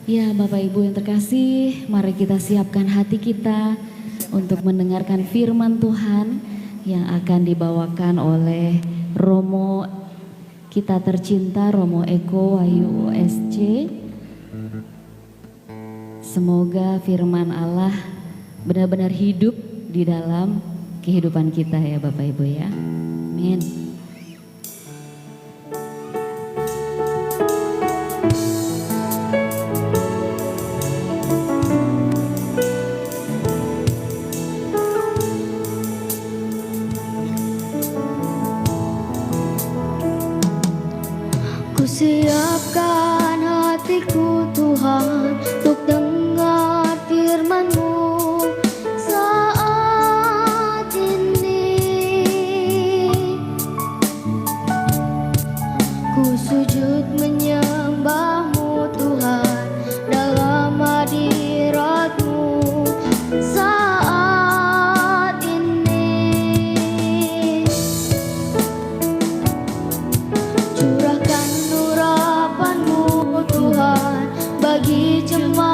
Ya, Bapak Ibu yang terkasih, mari kita siapkan hati kita untuk mendengarkan firman Tuhan yang akan dibawakan oleh Romo kita tercinta, Romo Eko Wahyu USC. Semoga firman Allah benar-benar hidup di dalam kehidupan kita ya Bapak Ibu ya. Amin. Ku siapkan hatiku Tuhan untuk dengar firman-Mu saat ini. Ku sujud menyembah-Mu Tuhan dalam hadirat-Mu saat ini. Curahkan urapan-Mu Tuhan bagi jemaat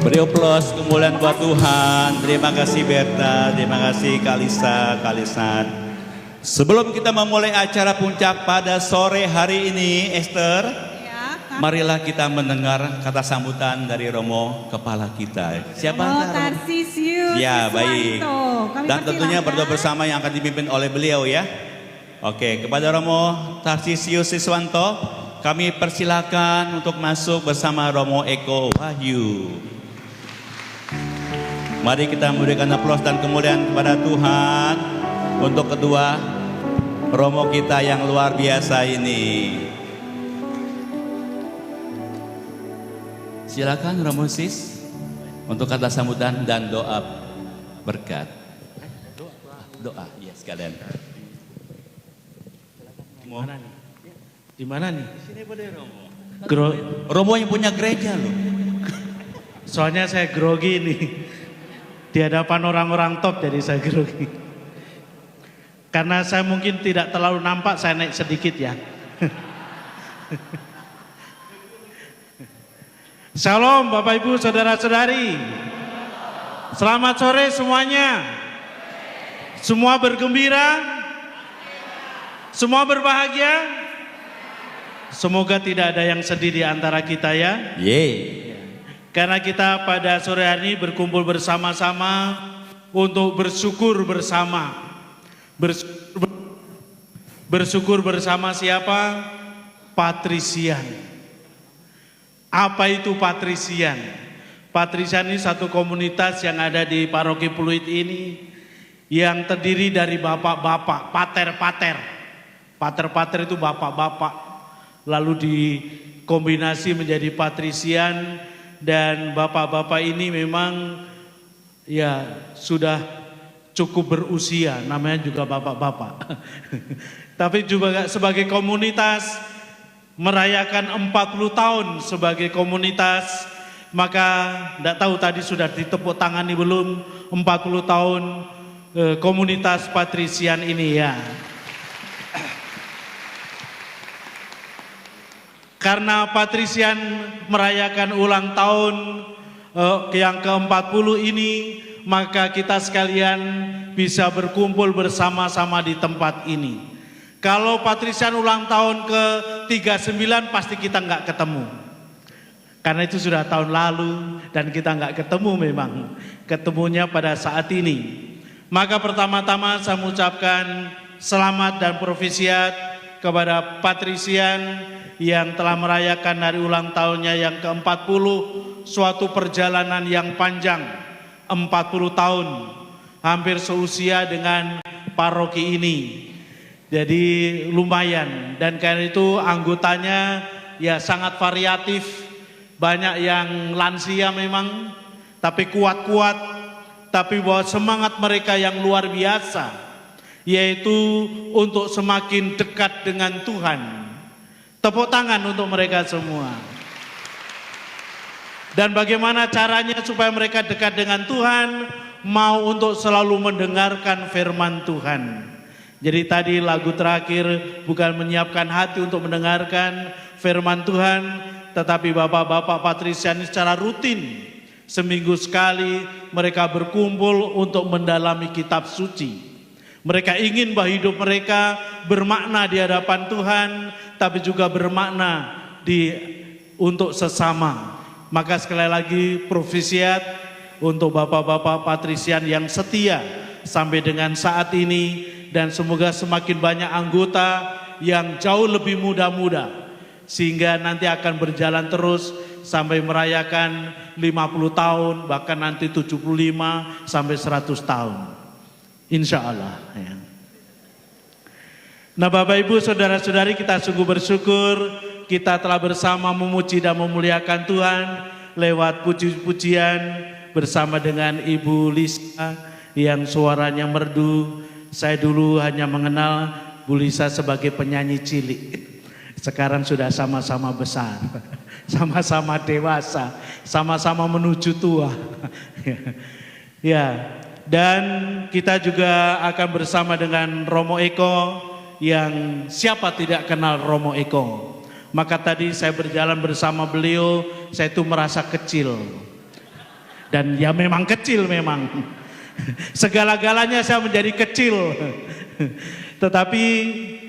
Beri aplaus kemuliaan buat Tuhan. Terima kasih Berta, terima kasih Kalisa, Kalisan. Sebelum kita memulai acara puncak pada sore hari ini, Esther, marilah kita mendengar kata sambutan dari Romo kepala kita. Siapa? Romo Tarsisius Ya, Siswanto. baik. Kami Dan tentunya persilahkan. berdoa bersama yang akan dipimpin oleh beliau ya. Oke, kepada Romo Tarsisius Siswanto, kami persilakan untuk masuk bersama Romo Eko Wahyu. Mari kita memberikan aplaus dan kemuliaan kepada Tuhan untuk kedua Romo kita yang luar biasa ini. Silakan Romo Sis untuk kata sambutan dan doa berkat. Doa, ya sekalian. Di mana nih? Sini pada Romo. Romo yang punya gereja loh. Soalnya saya grogi nih. Di hadapan orang-orang top jadi saya grogi. Karena saya mungkin tidak terlalu nampak, saya naik sedikit ya. Shalom Bapak Ibu Saudara-saudari. Selamat sore semuanya. Semua bergembira. Semua berbahagia. Semoga tidak ada yang sedih di antara kita ya. Yeay. Karena kita pada sore hari ini berkumpul bersama-sama untuk bersyukur bersama. Bersyukur bersama siapa? Patrisian. Apa itu Patrisian? Patrisian ini satu komunitas yang ada di Paroki Pluit ini yang terdiri dari bapak-bapak, pater-pater. Pater-pater itu bapak-bapak. Lalu dikombinasi menjadi Patrisian. Dan bapak-bapak ini memang ya sudah cukup berusia, namanya juga bapak-bapak. Tapi juga sebagai komunitas merayakan 40 tahun sebagai komunitas, maka tidak tahu tadi sudah ditepuk tangani belum 40 tahun komunitas Patrisian ini ya. Karena Patrisian merayakan ulang tahun yang ke-40 ini, maka kita sekalian bisa berkumpul bersama-sama di tempat ini. Kalau Patrisian ulang tahun ke-39 pasti kita nggak ketemu. Karena itu sudah tahun lalu dan kita nggak ketemu memang. Ketemunya pada saat ini. Maka pertama-tama saya mengucapkan selamat dan profisiat kepada Patrisian yang telah merayakan hari ulang tahunnya yang ke-40, suatu perjalanan yang panjang, 40 tahun, hampir seusia dengan paroki ini. Jadi lumayan, dan karena itu anggotanya ya sangat variatif, banyak yang lansia memang, tapi kuat-kuat, tapi bahwa semangat mereka yang luar biasa, yaitu untuk semakin dekat dengan Tuhan. Tepuk tangan untuk mereka semua. Dan bagaimana caranya supaya mereka dekat dengan Tuhan? Mau untuk selalu mendengarkan firman Tuhan. Jadi tadi lagu terakhir bukan menyiapkan hati untuk mendengarkan firman Tuhan, tetapi bapak-bapak Patrisian secara rutin seminggu sekali mereka berkumpul untuk mendalami kitab suci. Mereka ingin bahwa hidup mereka bermakna di hadapan Tuhan, tapi juga bermakna untuk sesama. Maka sekali lagi profisiat untuk bapak-bapak Patrisian yang setia sampai dengan saat ini, dan semoga semakin banyak anggota yang jauh lebih muda-muda, sehingga nanti akan berjalan terus sampai merayakan 50 tahun, bahkan nanti 75 sampai 100 tahun. Insya Allah ya. Nah Bapak Ibu Saudara-saudari, kita sungguh bersyukur kita telah bersama memuji dan memuliakan Tuhan lewat puji-pujian bersama dengan Ibu Lisa yang suaranya merdu. Saya dulu hanya mengenal Bu Lisa sebagai penyanyi cilik, sekarang sudah sama-sama besar, sama-sama dewasa, sama-sama menuju tua. Ya. Dan kita juga akan bersama dengan Romo Eko, yang siapa tidak kenal Romo Eko. Maka tadi saya berjalan bersama beliau, saya itu merasa kecil. Dan ya memang kecil memang. Segala-galanya saya menjadi kecil. Tetapi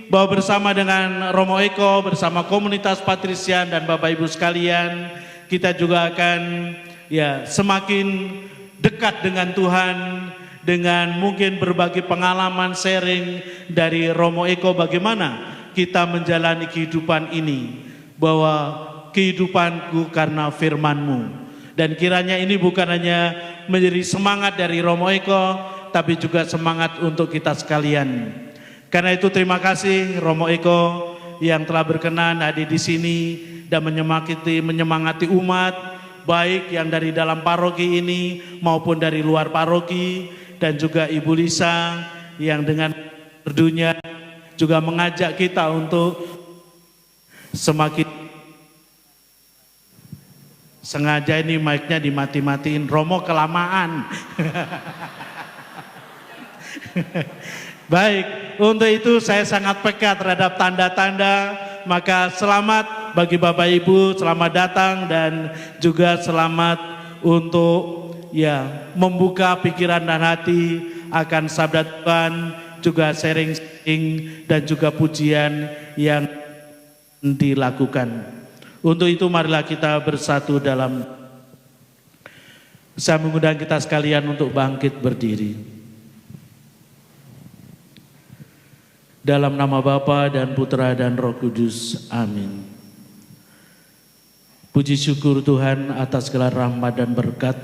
bahwa bersama dengan Romo Eko, bersama komunitas Patrisian dan Bapak Ibu sekalian, kita juga akan ya semakin dekat dengan Tuhan, dengan mungkin berbagi pengalaman sharing dari Romo Eko bagaimana kita menjalani kehidupan ini, bahwa kehidupanku karena firman-Mu. Dan kiranya ini bukan hanya menjadi semangat dari Romo Eko, tapi juga semangat untuk kita sekalian. Karena itu terima kasih Romo Eko yang telah berkenan hadir di sini dan menyemangati umat, baik yang dari dalam paroki ini maupun dari luar paroki, dan juga Ibu Lisa yang dengan merdunya juga mengajak kita untuk semakin. Sengaja ini mic-nya dimati-matiin, Romo kelamaan. Baik, untuk itu saya sangat peka terhadap tanda-tanda, maka selamat bagi Bapak Ibu, selamat datang dan juga selamat untuk ya membuka pikiran dan hati akan sabda Tuhan, juga sharing-sharing dan juga pujian yang dilakukan. Untuk itu marilah kita bersatu dalam, saya mengundang kita sekalian untuk bangkit berdiri. Dalam nama Bapa dan Putra dan Roh Kudus, amin. Puji syukur Tuhan atas segala rahmat dan berkat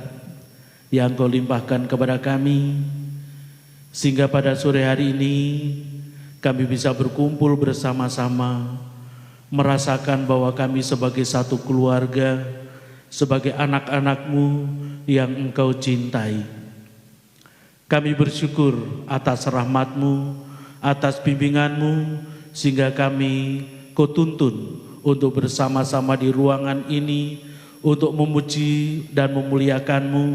yang Kau limpahkan kepada kami, sehingga pada sore hari ini kami bisa berkumpul bersama-sama, merasakan bahwa kami sebagai satu keluarga, sebagai anak-anak-Mu yang Engkau cintai. Kami bersyukur atas rahmat-Mu, atas bimbingan-Mu, sehingga kami Kau tuntun untuk bersama-sama di ruangan ini, untuk memuji dan memuliakan-Mu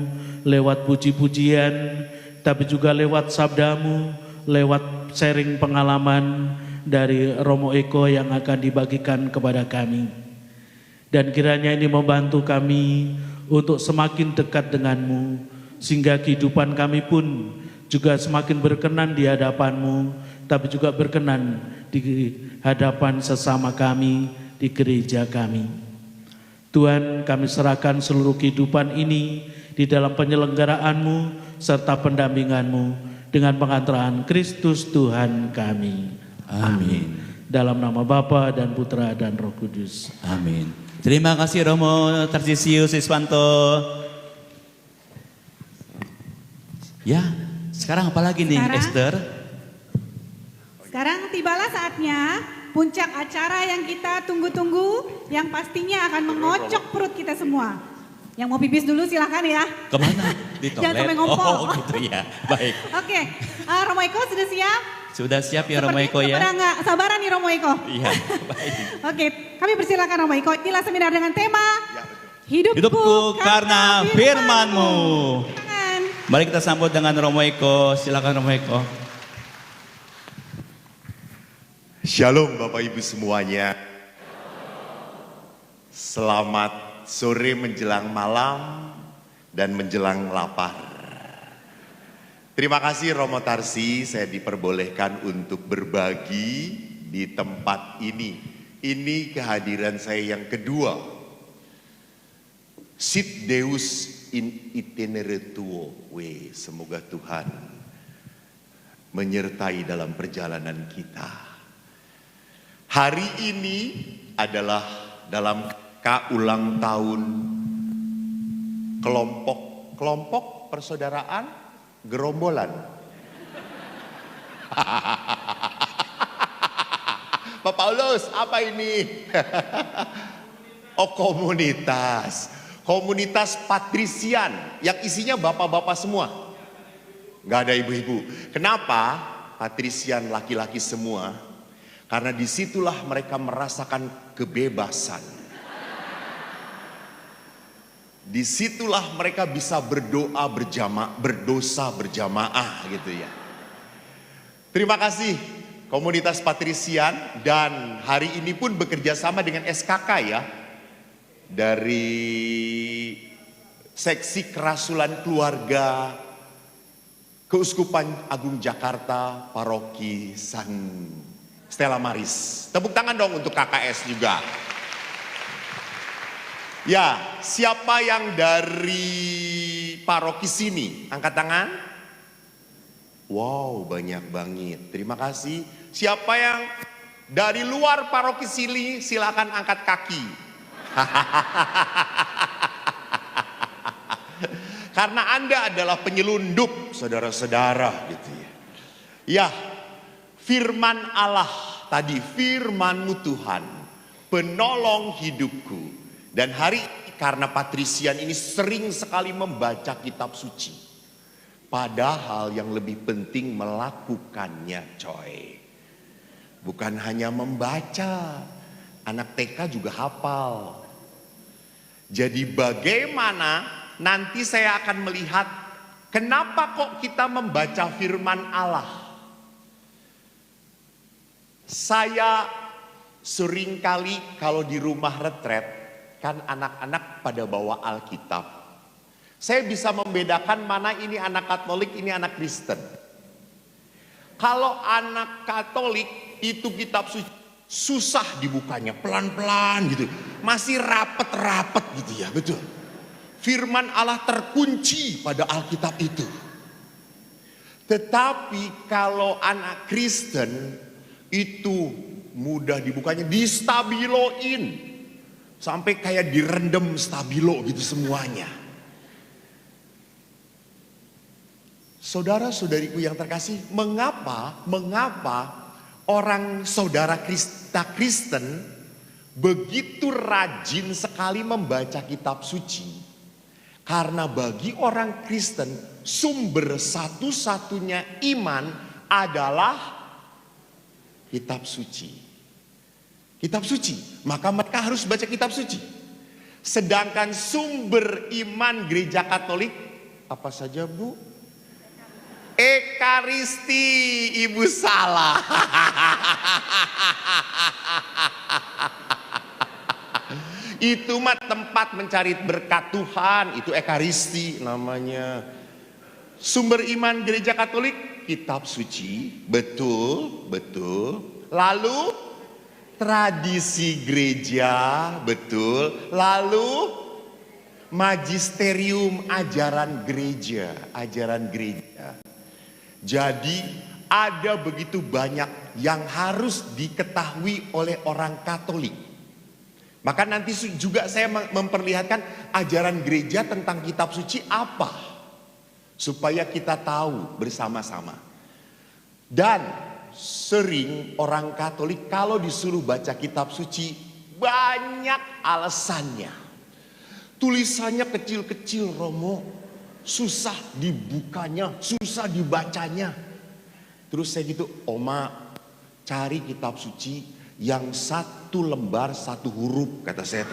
lewat puji-pujian, tapi juga lewat sabda-Mu, lewat sharing pengalaman dari Romo Eko yang akan dibagikan kepada kami. Dan kiranya ini membantu kami untuk semakin dekat dengan-Mu, sehingga kehidupan kami pun juga semakin berkenan di hadapan-Mu, tapi juga berkenan di hadapan sesama kami di gereja kami. Tuhan, kami serahkan seluruh kehidupan ini di dalam penyelenggaraan-Mu serta pendampingan-Mu dengan pengantaraan Kristus Tuhan kami. Amin. Dalam nama Bapa dan Putra dan Roh Kudus. Amin. Terima kasih Romo Tarsisius Iswanto. Ya, sekarang apa lagi nih Esther? Sekarang tibalah saatnya puncak acara yang kita tunggu-tunggu, yang pastinya akan mengocok perut kita semua. Yang mau pipis dulu silahkan ya. Kemana? Di toilet? Jangan sampai ngompol. Oh gitu ya, baik. Oke, Romo Eko sudah siap? Sudah siap ya Romo Eko ya? Sepertinya nggak sabaran nih Romo Eko. Iya, baik. Oke, kami persilakan Romo Eko. Inilah seminar dengan tema Hidupku karena firman-Mu. Silakan. Mari kita sambut dengan Romo Eko. Silakan Romo Eko. Shalom Bapak Ibu semuanya. Selamat sore menjelang malam dan menjelang lapar. Terima kasih Romo Tarsi, saya diperbolehkan untuk berbagi di tempat ini. Ini kehadiran saya yang kedua. Sit Deus in itinere tuo. Semoga Tuhan menyertai dalam perjalanan kita. Hari ini adalah dalam ulang tahun kelompok persaudaraan gerombolan. Pak Paulus, apa ini? Oh, komunitas. Komunitas Patrisian yang isinya bapak-bapak semua. Gak ada ibu-ibu. Kenapa? Patrisian laki-laki semua. Karena disitulah mereka merasakan kebebasan. Disitulah mereka bisa berdoa berdosa berjamaah gitu ya. Terima kasih komunitas Patrisian, dan hari ini pun bekerja sama dengan SKK ya. Dari Seksi Kerasulan Keluarga Keuskupan Agung Jakarta, Paroki San Stella Maris. Tepuk tangan dong untuk KKS juga. Ya, siapa yang dari paroki sini? Angkat tangan. Wow, banyak banget. Terima kasih. Siapa yang dari luar paroki sini? Silakan angkat kaki. Karena Anda adalah penyelundup, saudara-saudara, gitu ya. Ya, firman Allah tadi, firman-Mu Tuhan, penolong hidupku. Dan hari ini karena Patrisian ini sering sekali membaca kitab suci. Padahal yang lebih penting melakukannya, coy. Bukan hanya membaca, anak TK juga hafal. Jadi bagaimana nanti saya akan melihat kenapa kok kita membaca firman Allah. Saya seringkali kalau di rumah retret, kan anak-anak pada bawa Alkitab. Saya bisa membedakan mana ini anak Katolik, ini anak Kristen. Kalau anak Katolik itu kitab suci susah dibukanya, pelan-pelan gitu. Masih rapet-rapet gitu ya, betul. Firman Allah terkunci pada Alkitab itu. Tetapi kalau anak Kristen itu mudah dibukanya, distabiloin. Sampai kayak direndam stabilo gitu semuanya. Saudara-saudariku yang terkasih, mengapa orang saudara Kristen begitu rajin sekali membaca kitab suci? Karena bagi orang Kristen sumber satu-satunya iman adalah kitab suci. Kitab suci, maka mereka harus baca kitab suci. Sedangkan sumber iman gereja Katolik apa saja, Bu? Ekaristi, Ibu salah. Itu mah tempat mencari berkat Tuhan, itu Ekaristi namanya. Sumber iman gereja Katolik, kitab suci, betul, betul. Lalu tradisi gereja, betul. Lalu magisterium, ajaran gereja, ajaran gereja. Jadi ada begitu banyak yang harus diketahui oleh orang Katolik. Maka nanti juga saya memperlihatkan ajaran gereja tentang kitab suci apa. Supaya kita tahu bersama-sama. Dan sering orang Katolik kalau disuruh baca kitab suci banyak alasannya. Tulisannya kecil-kecil, Romo. Susah dibukanya, susah dibacanya. Terus saya gitu, Oma cari kitab suci yang satu lembar satu huruf, kata saya.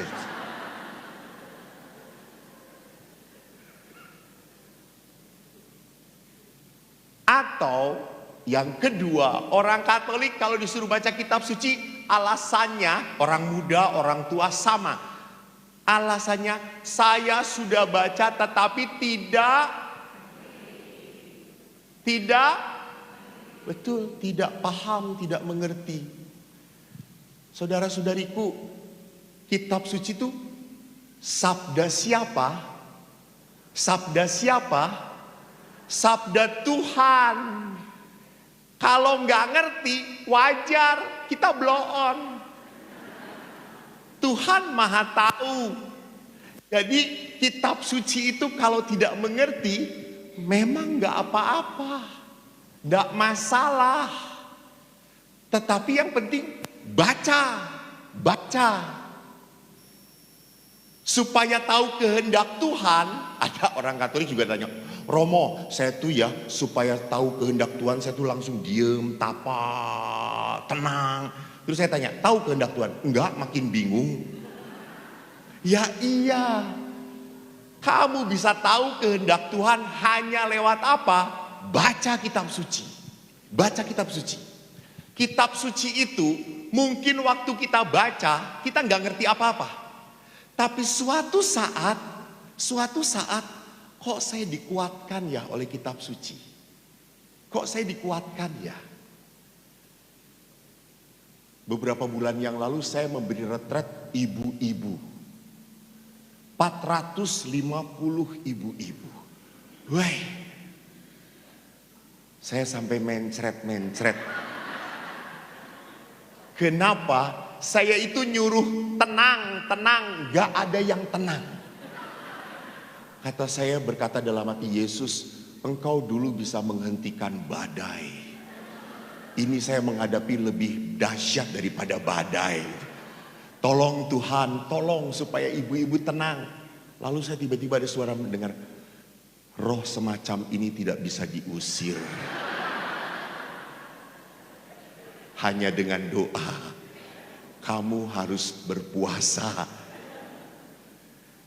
Atau yang kedua, orang Katolik kalau disuruh baca kitab suci, alasannya orang muda, orang tua sama. Alasannya saya sudah baca tetapi tidak paham, tidak mengerti. Saudara-saudariku, kitab suci itu sabda siapa? Sabda siapa? Sabda Tuhan. Kalau nggak ngerti, wajar kita blow on. Tuhan Maha tahu. Jadi kitab suci itu kalau tidak mengerti, memang nggak apa-apa, nggak masalah. Tetapi yang penting baca. Supaya tahu kehendak Tuhan. Ada orang Katolik juga tanya, Romo, saya tuh ya supaya tahu kehendak Tuhan saya tuh langsung diem, tapa, tenang. Terus saya tanya, tahu kehendak Tuhan? Enggak, makin bingung. Ya iya. Kamu bisa tahu kehendak Tuhan hanya lewat apa? Baca kitab suci. Baca kitab suci. Kitab suci itu mungkin waktu kita baca, kita nggak ngerti apa-apa. Tapi suatu saat suatu saat kok saya dikuatkan ya oleh kitab suci? Kok saya dikuatkan ya? Beberapa bulan yang lalu saya memberi retret ibu-ibu. 450 ibu-ibu. Wah, saya sampai mencret. Kenapa? Saya itu nyuruh tenang, gak ada yang tenang. Kata saya berkata dalam hati, Yesus, Engkau dulu bisa menghentikan badai. Ini saya menghadapi lebih dahsyat daripada badai. Tolong Tuhan, tolong supaya ibu-ibu tenang. Lalu saya tiba-tiba ada suara mendengar, roh semacam ini tidak bisa diusir. Hanya dengan doa. Kamu harus berpuasa.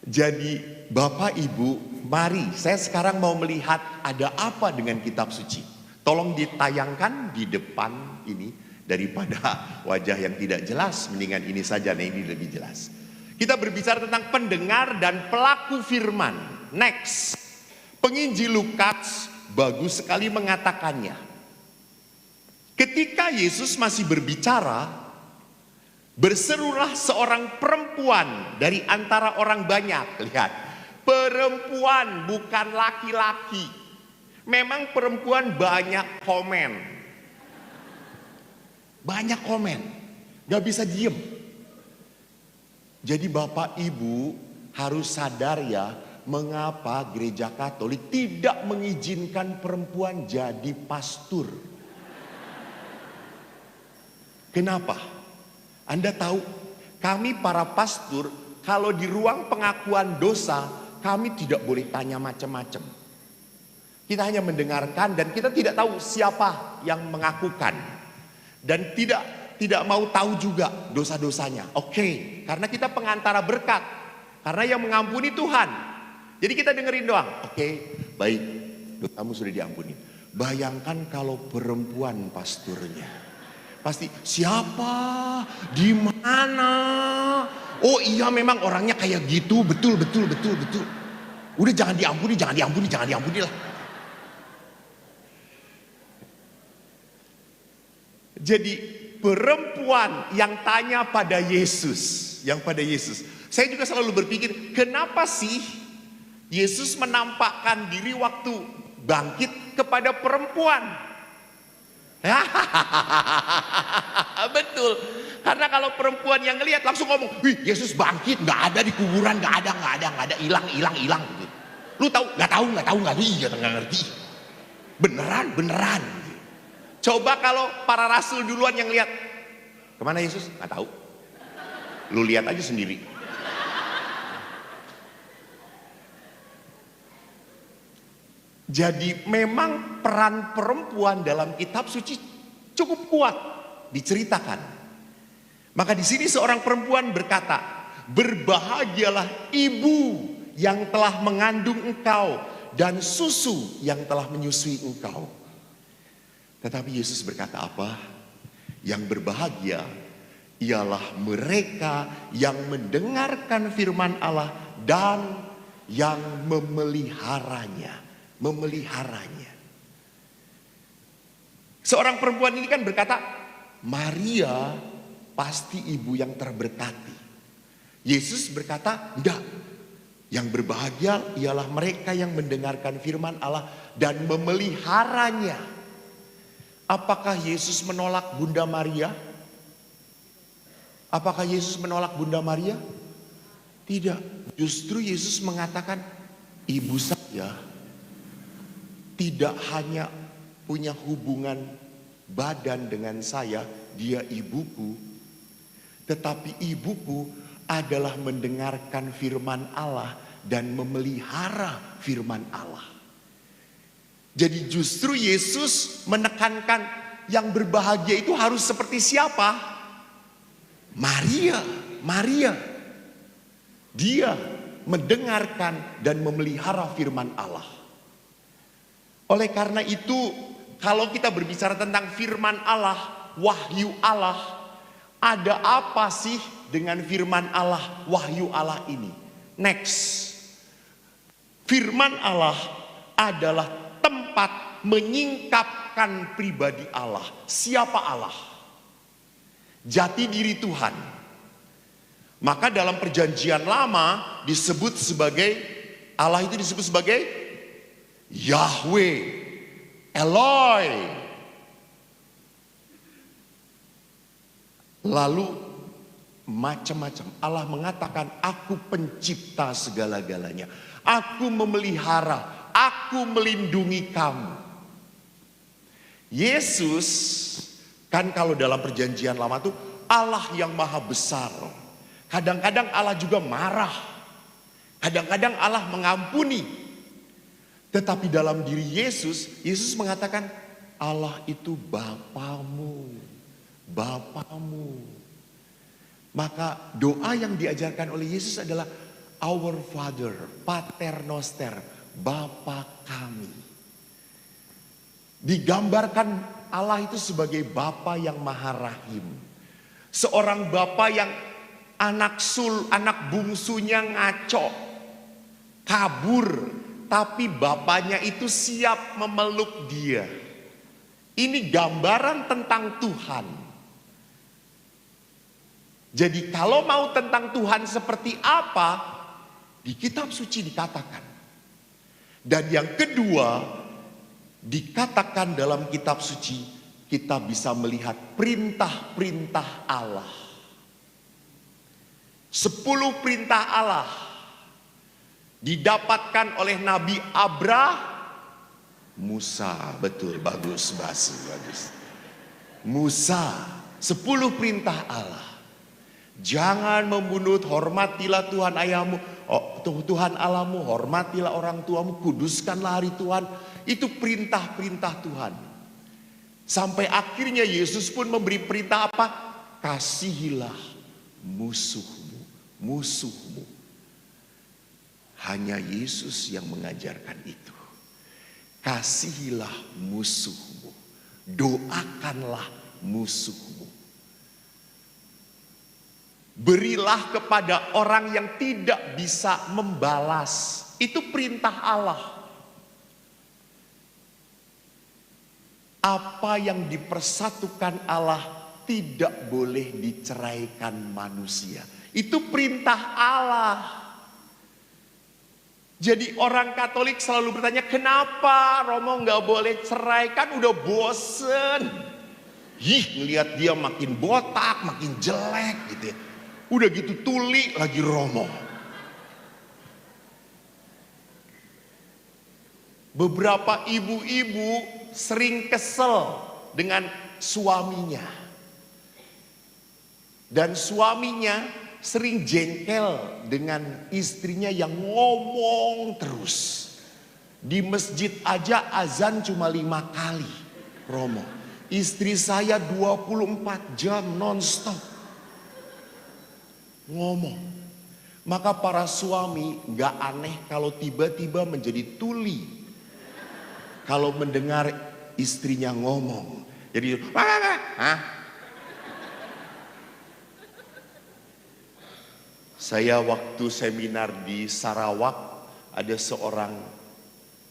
Jadi Bapak Ibu, mari saya sekarang mau melihat ada apa dengan kitab suci. Tolong ditayangkan di depan ini, daripada wajah yang tidak jelas, mendingan ini saja, nah ini lebih jelas. Kita berbicara tentang pendengar dan pelaku firman. Next, penginjil Lukas bagus sekali mengatakannya. Ketika Yesus masih berbicara, berserulah seorang perempuan dari antara orang banyak. Lihat, perempuan bukan laki-laki. Memang perempuan banyak komen. Banyak komen, gak bisa diem. Jadi Bapak Ibu harus sadar ya, mengapa gereja Katolik tidak mengizinkan perempuan jadi pastor. Kenapa? Anda tahu, kami para pastor kalau di ruang pengakuan dosa, kami tidak boleh tanya macam-macam. Kita hanya mendengarkan dan kita tidak tahu siapa yang mengakukan. Dan tidak mau tahu juga dosa-dosanya. Oke, karena kita pengantara berkat. Karena yang mengampuni Tuhan. Jadi kita dengerin doang. Oke, baik, dosamu sudah diampuni. Bayangkan kalau perempuan pasturnya. Pasti siapa, di mana? Oh iya memang orangnya kayak gitu, betul. Udah jangan diampuni lah. Jadi perempuan yang tanya pada Yesus, Saya juga selalu berpikir, kenapa sih Yesus menampakkan diri waktu bangkit kepada perempuan? Betul, karena kalau perempuan yang ngelihat langsung ngomong, wih Yesus bangkit, nggak ada di kuburan, nggak ada, hilang. Lu tahu? Nggak tahu, iya nggak ngerti. Beneran. Coba kalau para rasul duluan yang lihat, kemana Yesus? Nggak tahu. Lu lihat aja sendiri. Jadi memang peran perempuan dalam kitab suci cukup kuat diceritakan. Maka di sini seorang perempuan berkata, berbahagialah ibu yang telah mengandung engkau dan susu yang telah menyusui engkau. Tetapi Yesus berkata apa? Yang berbahagia ialah mereka yang mendengarkan firman Allah dan yang memeliharanya. Seorang perempuan ini kan berkata, Maria pasti ibu yang terberkati. Yesus berkata, enggak. Yang berbahagia ialah mereka yang mendengarkan firman Allah dan memeliharanya. Apakah Yesus menolak Bunda Maria? Tidak. Justru Yesus mengatakan, ibu saya tidak hanya punya hubungan badan dengan saya, dia ibuku. Tetapi ibuku adalah mendengarkan firman Allah dan memelihara firman Allah. Jadi justru Yesus menekankan yang berbahagia itu harus seperti siapa? Maria. Dia mendengarkan dan memelihara firman Allah. Oleh karena itu, kalau kita berbicara tentang firman Allah, wahyu Allah, ada apa sih dengan firman Allah, wahyu Allah ini? Next, Firman Allah adalah tempat menyingkapkan pribadi Allah. Siapa Allah? Jati diri Tuhan. Maka dalam perjanjian lama disebut sebagai, Allah itu disebut sebagai Yahweh, Eloi. Lalu macam-macam. Allah mengatakan, aku pencipta segala-galanya. Aku memelihara, aku melindungi kamu. Yesus, kan kalau dalam perjanjian lama tuh Allah yang maha besar. Kadang-kadang Allah juga marah. Kadang-kadang Allah mengampuni. Tetapi dalam diri Yesus, Yesus mengatakan, Allah itu Bapamu. Bapamu. Maka doa yang diajarkan oleh Yesus adalah Our Father, Pater Noster, Bapa kami. Digambarkan Allah itu sebagai Bapa yang maha rahim. Seorang Bapa yang anak bungsunya ngaco, kabur, tapi bapaknya itu siap memeluk dia. Ini gambaran tentang Tuhan. Jadi kalau mau tentang Tuhan seperti apa, di kitab suci dikatakan. Dan yang kedua, dikatakan dalam kitab suci, kita bisa melihat perintah-perintah Allah. 10 perintah Allah didapatkan oleh Nabi Musa. Betul, bagus. Musa, 10 perintah Allah. Jangan membunuh, hormatilah Tuhan ayahmu, Tuhan Allahmu, hormatilah orang tuamu, kuduskanlah hari Tuhan. Itu perintah-perintah Tuhan. Sampai akhirnya Yesus pun memberi perintah apa? Kasihilah musuhmu. Hanya Yesus yang mengajarkan itu. Kasihilah musuhmu. Doakanlah musuhmu. Berilah kepada orang yang tidak bisa membalas. Itu perintah Allah. Apa yang dipersatukan Allah tidak boleh diceraikan manusia. Itu perintah Allah. Jadi orang Katolik selalu bertanya, kenapa Romo nggak boleh cerai? Kan udah bosen. Ngelihat dia makin botak, makin jelek gitu ya. Udah gitu tuli lagi Romo. Beberapa ibu-ibu sering kesel dengan suaminya. Dan suaminya sering jengkel dengan istrinya yang ngomong terus. Di masjid aja azan cuma 5 kali, Romo. Istri saya 24 jam nonstop ngomong. Maka para suami gak aneh kalau tiba-tiba menjadi tuli kalau mendengar istrinya ngomong. Jadi Saya waktu seminar di Sarawak, ada seorang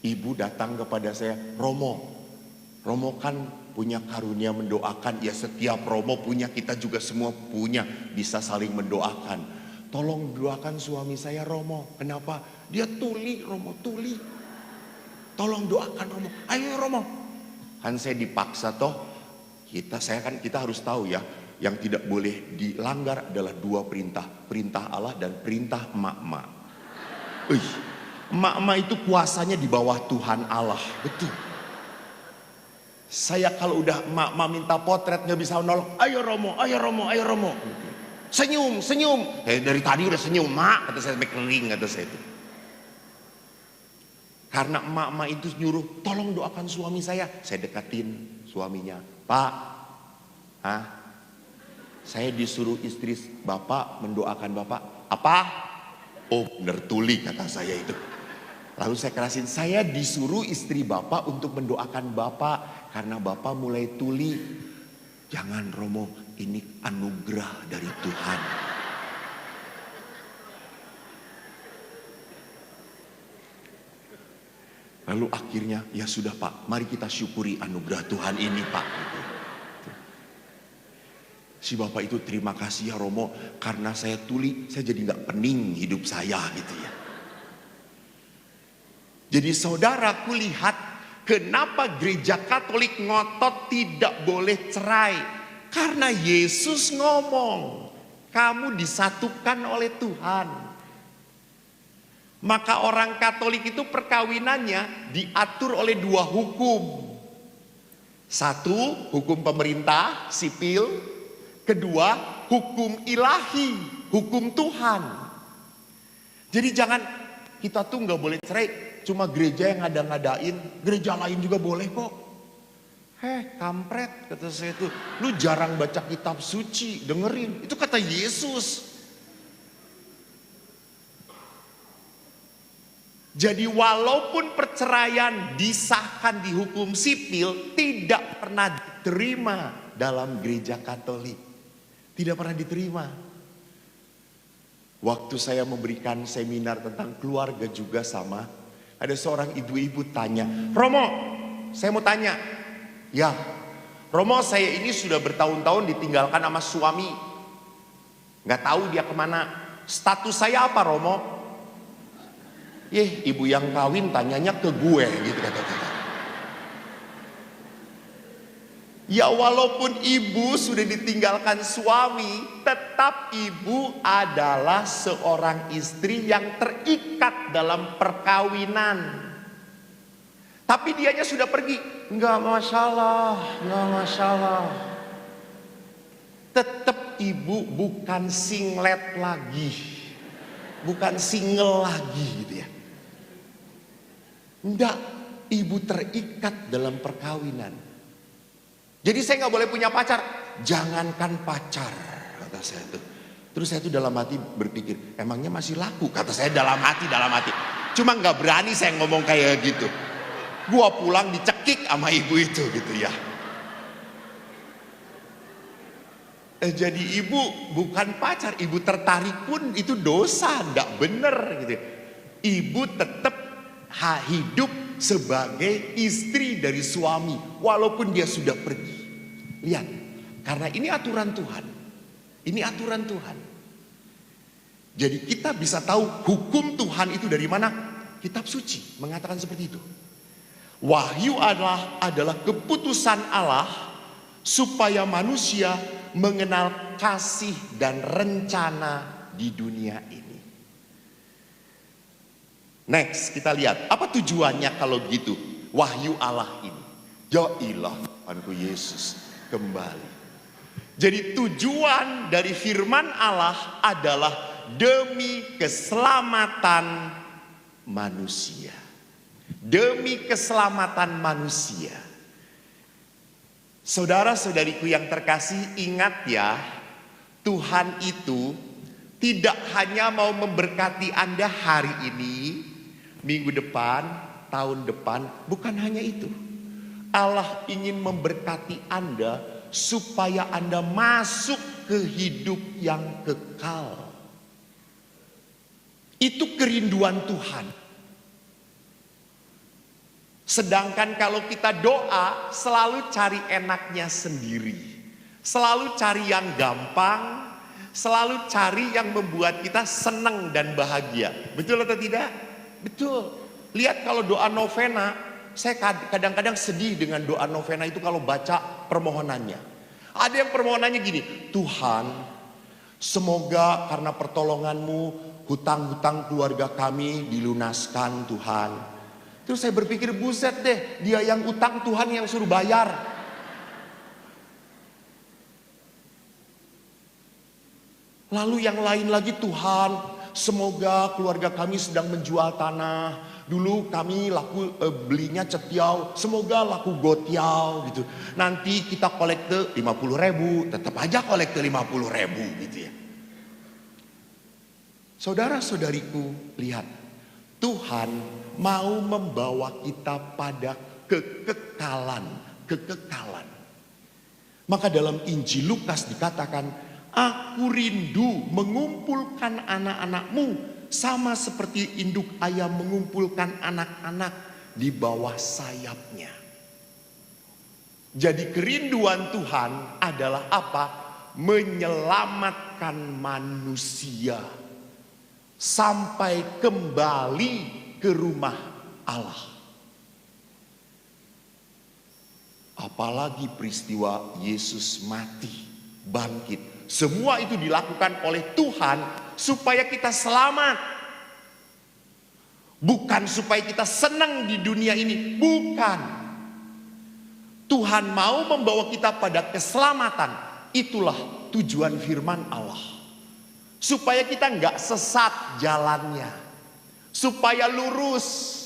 ibu datang kepada saya, Romo kan punya karunia mendoakan, ya setiap Romo punya, kita juga semua punya, bisa saling mendoakan. Tolong doakan suami saya Romo, kenapa? Dia tuli Romo, tuli. Tolong doakan Romo, ayo Romo. Kan saya dipaksa toh, kita harus tahu ya, yang tidak boleh dilanggar adalah 2 perintah. Perintah Allah dan perintah emak-emak. Emak-emak itu kuasanya di bawah Tuhan Allah, betul. Saya kalau udah emak-emak minta potret gak bisa nolong, ayo Romo. Senyum. Dari tadi udah senyum, mak, kata saya sampai kering, kata saya itu. Karena emak-emak itu nyuruh, tolong doakan suami saya. Saya dekatin suaminya, Pak, saya disuruh istri Bapak mendoakan Bapak. Apa? Oh bener tuli, kata saya itu. Lalu saya kerasin, saya disuruh istri Bapak untuk mendoakan Bapak karena Bapak mulai tuli. Jangan Romo, ini anugerah dari Tuhan. Lalu akhirnya, ya sudah Pak, mari kita syukuri anugerah Tuhan ini Pak. Gitu. Si bapak itu, terima kasih ya Romo, karena saya tuli, saya jadi nggak pening hidup saya gitu ya. Jadi saudaraku lihat, kenapa gereja Katolik ngotot tidak boleh cerai? Karena Yesus ngomong, kamu disatukan oleh Tuhan. Maka orang Katolik itu perkawinannya diatur oleh 2 hukum. 1, hukum pemerintah, sipil. 2, hukum ilahi, hukum Tuhan. Jadi jangan, kita tuh nggak boleh cerai, cuma gereja yang ngada-ngadain, gereja lain juga boleh kok. Kampret, kata saya tuh, lu jarang baca kitab suci, dengerin, itu kata Yesus. Jadi walaupun perceraian disahkan di hukum sipil, tidak pernah diterima dalam gereja Katolik. Tidak pernah diterima. Waktu saya memberikan seminar tentang keluarga juga sama, ada seorang ibu-ibu tanya, Romo, saya mau tanya. Ya, Romo, saya ini sudah bertahun-tahun ditinggalkan sama suami. Nggak tahu dia kemana. Status saya apa Romo? Ibu yang kawin tanyanya ke gue gitu kata-kata. Ya walaupun ibu sudah ditinggalkan suami, tetap ibu adalah seorang istri yang terikat dalam perkawinan. Tapi dianya sudah pergi, enggak masalah, enggak masalah. Tetap ibu bukan singlet lagi, bukan single lagi gitu ya. Enggak, ibu terikat dalam perkawinan. Jadi saya nggak boleh punya pacar, jangankan pacar, kata saya tuh. Terus saya tuh dalam hati berpikir, emangnya masih laku? Kata saya dalam hati. Cuma nggak berani saya ngomong kayak gitu. Gua pulang dicekik sama ibu itu gitu ya. Jadi ibu bukan pacar, ibu tertarik pun itu dosa, nggak bener gitu. Ibu tetap hidup sebagai istri dari suami walaupun dia sudah pergi. Lihat, karena ini aturan Tuhan. Ini aturan Tuhan. Jadi kita bisa tahu hukum Tuhan itu dari mana? Kitab suci mengatakan seperti itu. Wahyu adalah keputusan Allah supaya manusia mengenal kasih dan rencana di dunia ini. Next, kita lihat apa tujuannya kalau gitu wahyu Allah ini. Ya ilah, Tuhanku Yesus kembali. Jadi tujuan dari firman Allah adalah demi keselamatan manusia. Demi keselamatan manusia. Saudara-saudariku yang terkasih, ingat ya, Tuhan itu tidak hanya mau memberkati Anda hari ini, minggu depan, tahun depan, bukan hanya itu. Allah ingin memberkati Anda supaya Anda masuk ke hidup yang kekal. Itu kerinduan Tuhan. Sedangkan kalau kita doa selalu cari enaknya sendiri. Selalu cari yang gampang, selalu cari yang membuat kita senang dan bahagia. Betul atau tidak? Betul. Lihat kalau doa novena, saya kadang-kadang sedih dengan doa novena itu kalau baca permohonannya. Ada yang permohonannya gini, Tuhan, semoga karena pertolonganmu hutang-hutang keluarga kami dilunaskan Tuhan. Terus saya berpikir, buset deh, dia yang utang Tuhan yang suruh bayar. Lalu yang lain lagi, Tuhan, semoga keluarga kami sedang menjual tanah. Dulu kami belinya cetiau, semoga laku gotiau gitu. Nanti kita kolekte 50.000, tetap aja kolekte 50.000 gitu ya. Saudara-saudariku, lihat, Tuhan mau membawa kita pada kekekalan. Maka dalam Injil Lukas dikatakan, aku rindu mengumpulkan anak-anakmu sama seperti induk ayam mengumpulkan anak-anak di bawah sayapnya. Jadi kerinduan Tuhan adalah apa? Menyelamatkan manusia sampai kembali ke rumah Allah. Apalagi peristiwa Yesus mati, bangkit. Semua itu dilakukan oleh Tuhan supaya kita selamat. Bukan supaya kita senang di dunia ini, bukan. Tuhan mau membawa kita pada keselamatan. Itulah tujuan firman Allah. Supaya kita nggak sesat jalannya. Supaya lurus.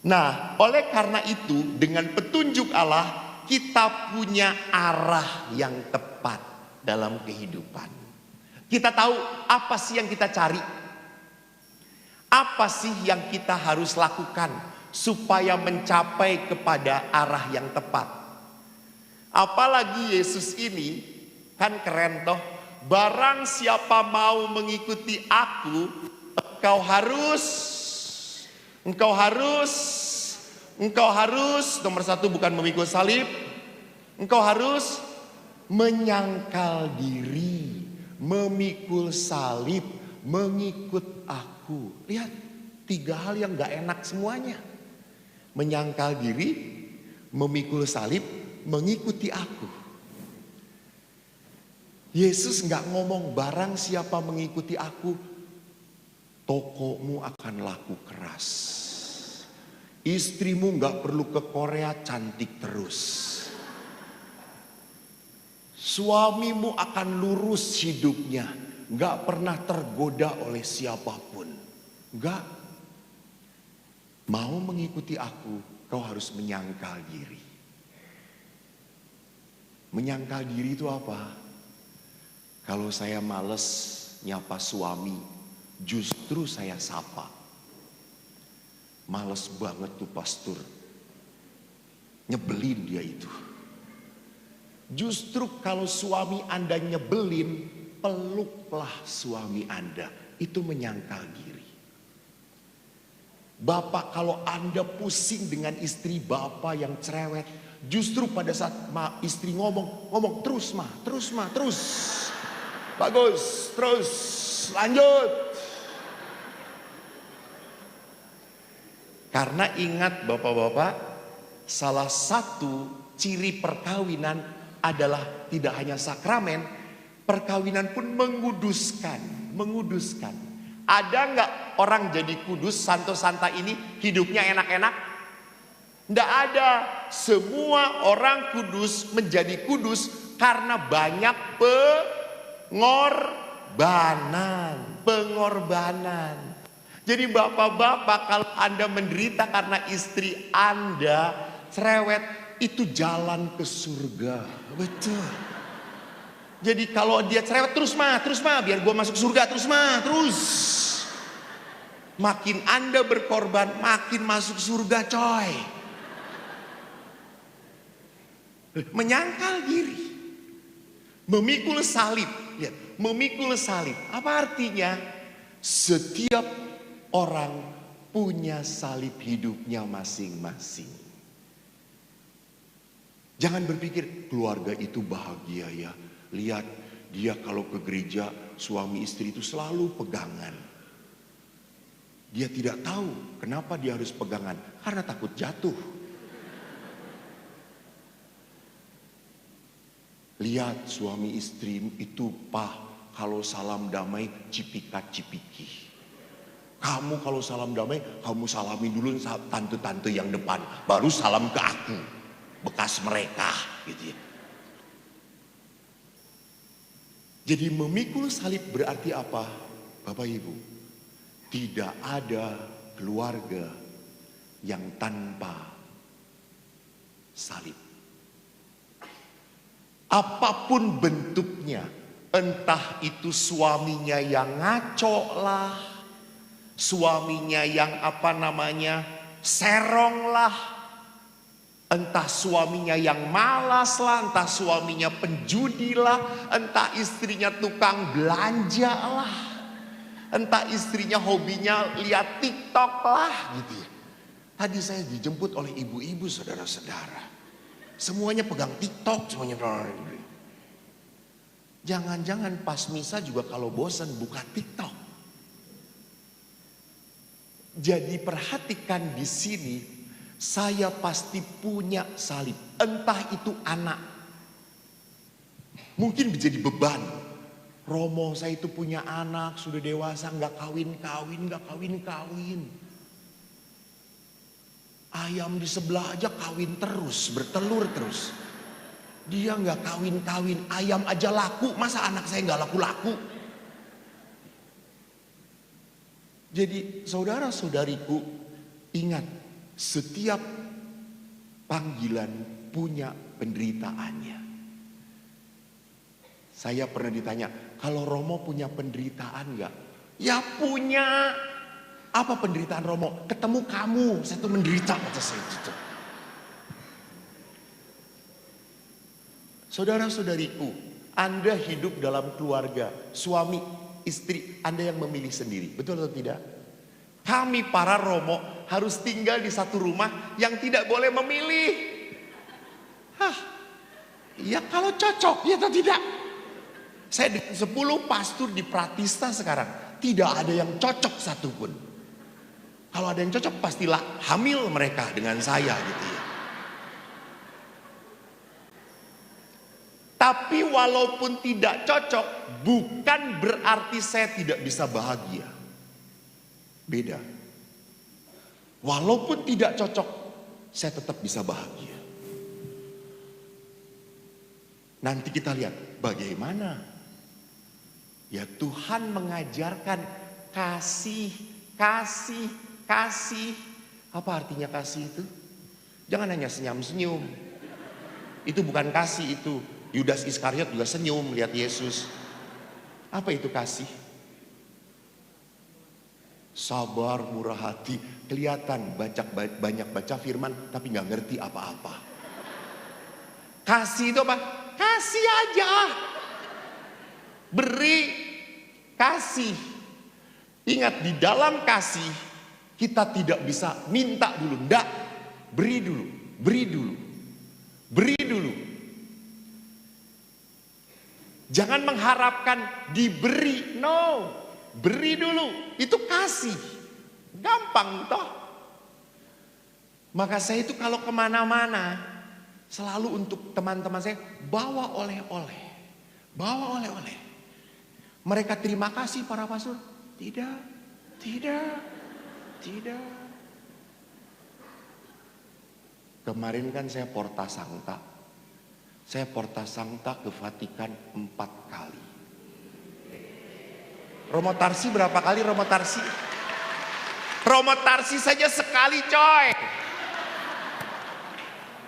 Nah, oleh karena itu dengan petunjuk Allah kita punya arah yang tepat dalam kehidupan. Kita tahu apa sih yang kita cari. Apa sih yang kita harus lakukan supaya mencapai kepada arah yang tepat? Apalagi Yesus ini kan keren toh. Barang siapa mau mengikuti aku, engkau harus nomor satu bukan memikul salib. Engkau harus menyangkal diri, memikul salib, mengikut aku. Lihat, 3 hal yang gak enak semuanya. Menyangkal diri, memikul salib, mengikuti aku. Yesus gak ngomong barang siapa mengikuti aku, tokomu akan laku keras. Istrimu gak perlu ke Korea cantik terus. Suamimu akan lurus hidupnya, gak pernah tergoda oleh siapapun. Enggak. Mau mengikuti aku, kau harus menyangkal diri. Menyangkal diri itu apa? Kalau saya males nyapa suami, justru saya sapa. Males banget tuh pastor. Nyebelin dia itu. Justru kalau suami Anda nyebelin, peluklah suami Anda. Itu menyangkal diri. Bapak, kalau Anda pusing dengan istri Bapak yang cerewet, justru pada saat istri ngomong terus. Bagus, terus, lanjut. Karena ingat Bapak-bapak, salah satu ciri perkawinan adalah tidak hanya sakramen, perkawinan pun menguduskan. Ada nggak orang jadi kudus Santo Santa ini hidupnya enak-enak? Nggak ada. Semua orang kudus menjadi kudus karena banyak pengorbanan. Jadi bapak-bapak, kalau Anda menderita karena istri Anda cerewet, itu jalan ke surga. Betul. Jadi kalau dia cerewet, terus mah, biar gue masuk surga, terus. Makin Anda berkorban, makin masuk surga coy. Menyangkal diri. Memikul salib. Lihat, memikul salib. Apa artinya? Setiap orang punya salib hidupnya masing-masing. Jangan berpikir keluarga itu bahagia ya. Lihat, dia kalau ke gereja suami istri itu selalu pegangan. Dia tidak tahu kenapa dia harus pegangan. Karena takut jatuh. Lihat suami istri itu kalau salam damai cipika-cipiki. Kamu kalau salam damai, kamu salamin dulu tante-tante yang depan. Baru salam ke aku. Bekas mereka gitu ya. Jadi memikul salib berarti apa? Bapak Ibu, tidak ada keluarga yang tanpa salib. Apapun bentuknya, entah itu suaminya yang ngaco lah, suaminya yang serong lah, entah suaminya yang malas lah, entah suaminya penjudi lah, entah istrinya tukang belanja lah, entah istrinya hobinya lihat TikTok lah gitu ya. Tadi saya dijemput oleh ibu-ibu saudara-saudara. Semuanya pegang TikTok, semuanya. Jangan-jangan pas misa juga kalau bosan buka TikTok. Jadi perhatikan di sini, saya pasti punya salib. Entah itu anak. Mungkin menjadi beban. Romo saya itu punya anak, sudah dewasa, nggak kawin. Ayam di sebelah aja kawin terus, bertelur terus. Dia nggak kawin, ayam aja laku, masa anak saya nggak laku-laku? Jadi saudara-saudariku, ingat, setiap panggilan punya penderitaannya. Saya pernah ditanya, kalau Romo punya penderitaan nggak? Ya punya. Apa penderitaan Romo? Ketemu kamu, saya tuh menderita kata saya gitu. Saudara-saudariku, Anda hidup dalam keluarga, suami, istri, Anda yang memilih sendiri, betul atau tidak? Kami para Romo harus tinggal di satu rumah yang tidak boleh memilih. Ya kalau cocok, ya atau tidak? Saya dengan 10 pastor di Pratista sekarang, tidak ada yang cocok satupun. Kalau ada yang cocok pastilah hamil mereka dengan saya gitu ya. Tapi walaupun tidak cocok, bukan berarti saya tidak bisa bahagia. Beda. Walaupun tidak cocok, saya tetap bisa bahagia. Nanti kita lihat bagaimana. Ya Tuhan mengajarkan kasih. Apa artinya kasih itu? Jangan hanya senyum-senyum. Itu bukan kasih itu. Yudas Iskariot juga senyum lihat Yesus. Apa itu kasih? Sabar, murah hati. Kelihatan banyak baca firman tapi nggak ngerti apa-apa. Kasih itu apa? Kasih aja. Beri, kasih. Ingat, di dalam kasih kita tidak bisa minta dulu, enggak. Beri dulu. Jangan mengharapkan diberi, no. Beri dulu, itu kasih. Gampang toh. Maka saya itu kalau kemana-mana, selalu untuk teman-teman saya, bawa oleh-oleh. Mereka terima kasih para pastor. Tidak. Kemarin kan saya Porta Sancta. Saya Porta Sancta ke Vatikan 4 kali. Romo Tarsi berapa kali Romo Tarsi? Romo Tarsi saja sekali coy.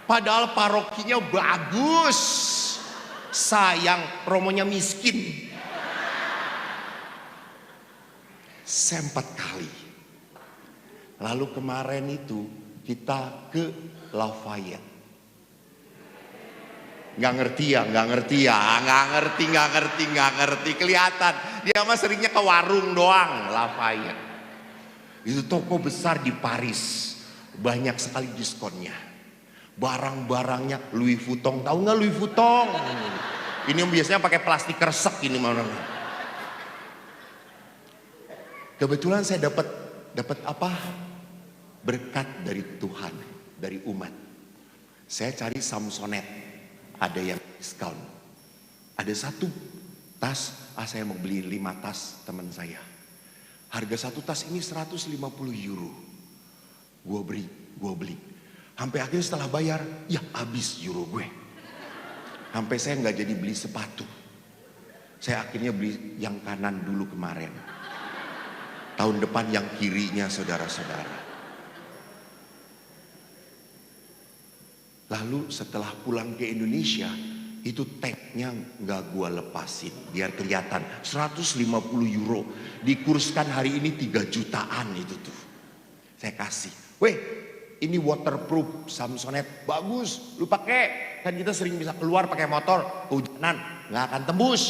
Padahal parokinya bagus. Sayang Romonya miskin. Saya 4 kali. Lalu kemarin itu kita ke Lafayette. Nggak ngerti. Kelihatan. Dia mah seringnya ke warung doang, Lafayette. Itu toko besar di Paris. Banyak sekali diskonnya. Barang-barangnya Louis Vuitton. Tahu nggak Louis Vuitton? Ini yang biasanya pakai plastik kresek ini mana? Kebetulan saya dapat apa? Berkat dari Tuhan, dari umat. Saya cari Samsonite, ada yang diskon. Ada satu tas, saya mau beli 5 tas teman saya. Harga satu tas ini 150 euro. Gue beli. Sampai akhirnya setelah bayar, ya habis euro gue. Sampai saya nggak jadi beli sepatu. Saya akhirnya beli yang kanan dulu kemarin. Tahun depan yang kirinya saudara-saudara. Lalu setelah pulang ke Indonesia, itu tagnya nggak gua lepasin. Biar kelihatan 150 euro. Dikurskan hari ini 3 jutaan itu tuh. Saya kasih. Weh, ini waterproof Samsonite. Bagus, lu pakai. Kan kita sering bisa keluar pakai motor. Kehujanan, nggak akan tembus.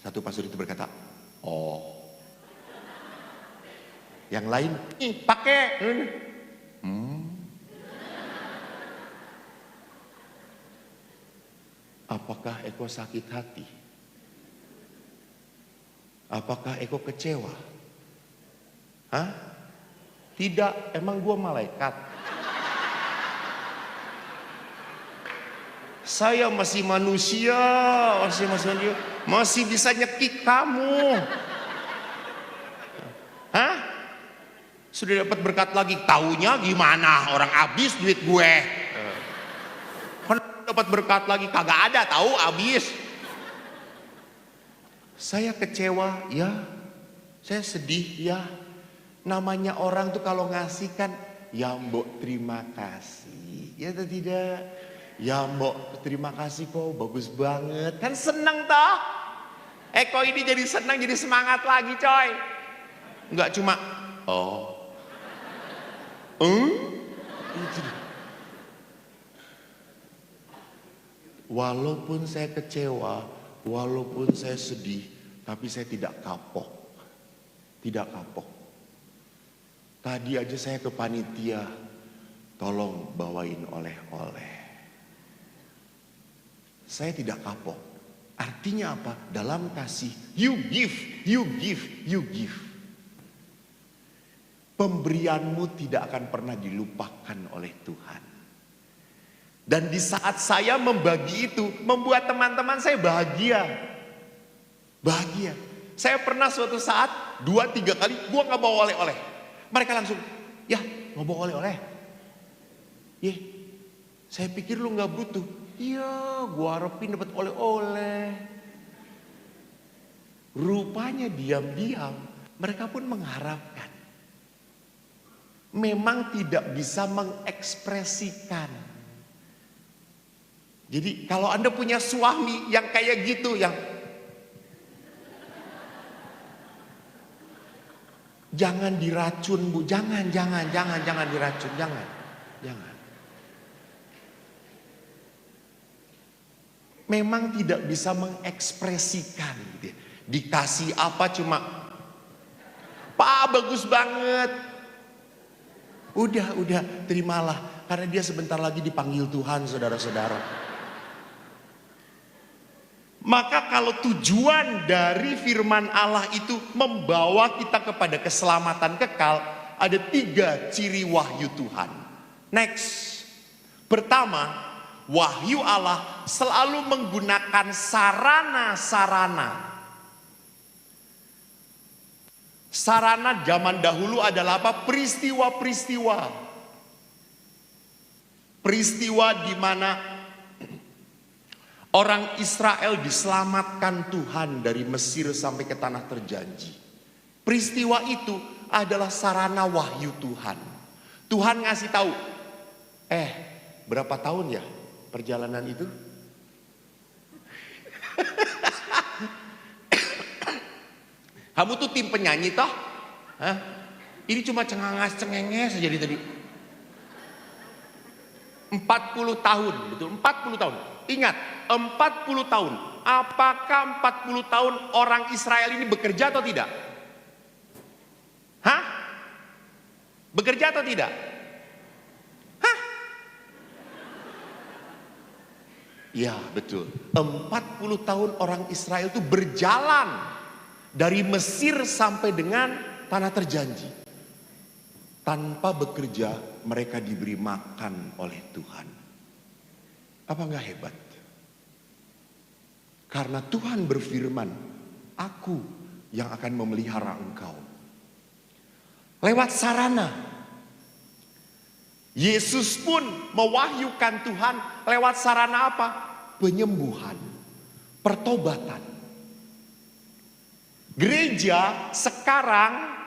Satu pastor itu berkata, oh. Yang lain, pakai. Eko sakit hati? Apakah Eko kecewa? Hah? Tidak, emang gua malaikat. Saya masih manusia, masih bisa nyekik kamu. Hah? Sudah dapat berkat lagi, taunya gimana? Orang habis duit gue. Dapat berkat lagi, kagak ada, tahu habis. Saya kecewa, ya. Saya sedih, ya. Namanya orang tuh kalau ngasih kan, ya mbok terima kasih. Ya atau tidak? Ya mbok terima kasih kok, bagus banget. Kan seneng toh? Eko ini jadi senang, jadi semangat lagi coy. Enggak cuma, oh. Walaupun saya kecewa, walaupun saya sedih, tapi saya tidak kapok. Tidak kapok. Tadi aja saya ke panitia, tolong bawain oleh-oleh. Saya tidak kapok. Artinya apa? Dalam kasih, you give, you give, you give. Pemberianmu tidak akan pernah dilupakan oleh Tuhan. Dan di saat saya membagi itu, membuat teman-teman saya bahagia. Bahagia. Saya pernah suatu saat, 2-3 kali, gua gak bawa oleh-oleh. Mereka langsung, ya gak bawa oleh-oleh. Ye, saya pikir lu gak butuh. Iya, gua harapin dapat oleh-oleh. Rupanya diam-diam, mereka pun mengharapkan. Memang tidak bisa mengekspresikan. Jadi kalau Anda punya suami yang kayak gitu, yang jangan diracun Bu, jangan diracun, jangan. Memang tidak bisa mengekspresikan gitu ya. Dikasih apa cuma, Pak bagus banget. Udah, terimalah. Karena dia sebentar lagi dipanggil Tuhan, saudara-saudara. Maka kalau tujuan dari firman Allah itu membawa kita kepada keselamatan kekal, ada 3 ciri wahyu Tuhan. Next. Pertama, wahyu Allah selalu menggunakan sarana-sarana. Sarana zaman dahulu adalah apa? Peristiwa-peristiwa. Peristiwa di mana orang Israel diselamatkan Tuhan dari Mesir sampai ke tanah terjanji. Peristiwa itu adalah sarana wahyu Tuhan. Tuhan ngasih tahu, berapa tahun ya perjalanan itu? Kamu tuh tim penyanyi toh? Hah? Ini cuma cengenges saja tadi. 40 tahun, betul 40 tahun. Ingat, 40 tahun. Apakah 40 tahun orang Israel ini bekerja atau tidak? Hah? Bekerja atau tidak? Hah? Ya, betul. 40 tahun orang Israel itu berjalan dari Mesir sampai dengan tanah terjanji. Tanpa bekerja, mereka diberi makan oleh Tuhan. Apa enggak hebat? Karena Tuhan berfirman, aku yang akan memelihara engkau. Lewat sarana. Yesus pun mewahyukan Tuhan lewat sarana apa? Penyembuhan, pertobatan. Gereja sekarang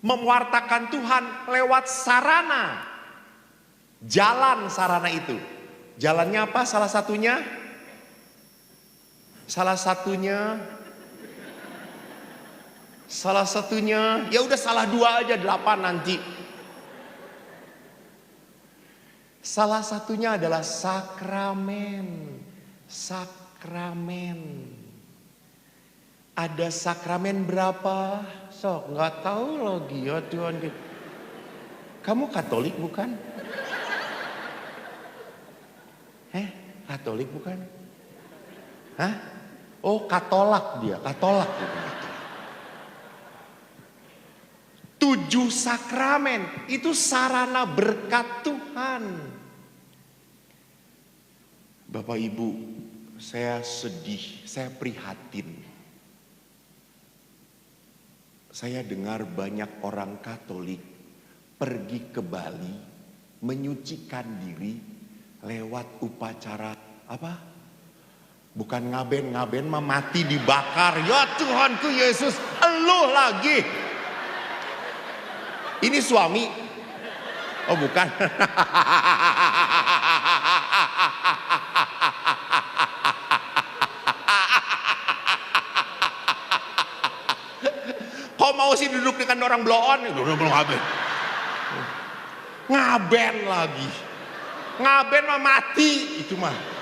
mewartakan Tuhan lewat sarana. Jalan sarana itu. Jalannya apa? Salah satunya ya udah salah 2 aja 8 nanti. Salah satunya adalah sakramen. Sakramen. Ada sakramen berapa? Sok nggak tahu lagi ya Tuhan. Kamu Katolik bukan? Katolik bukan? Hah? Oh, Katolak dia, Katolak. 7 sakramen itu sarana berkat Tuhan. Bapak Ibu, saya sedih, saya prihatin. Saya dengar banyak orang Katolik pergi ke Bali menyucikan diri lewat upacara apa? Bukan ngaben mah mati dibakar. Ya Tuhanku Yesus, eluh lagi. Ini suami. Oh bukan. Kok mau sih duduk dengan orang bloon? Belum ngaben. Ngaben lagi. Ngaben mah mati itu mah.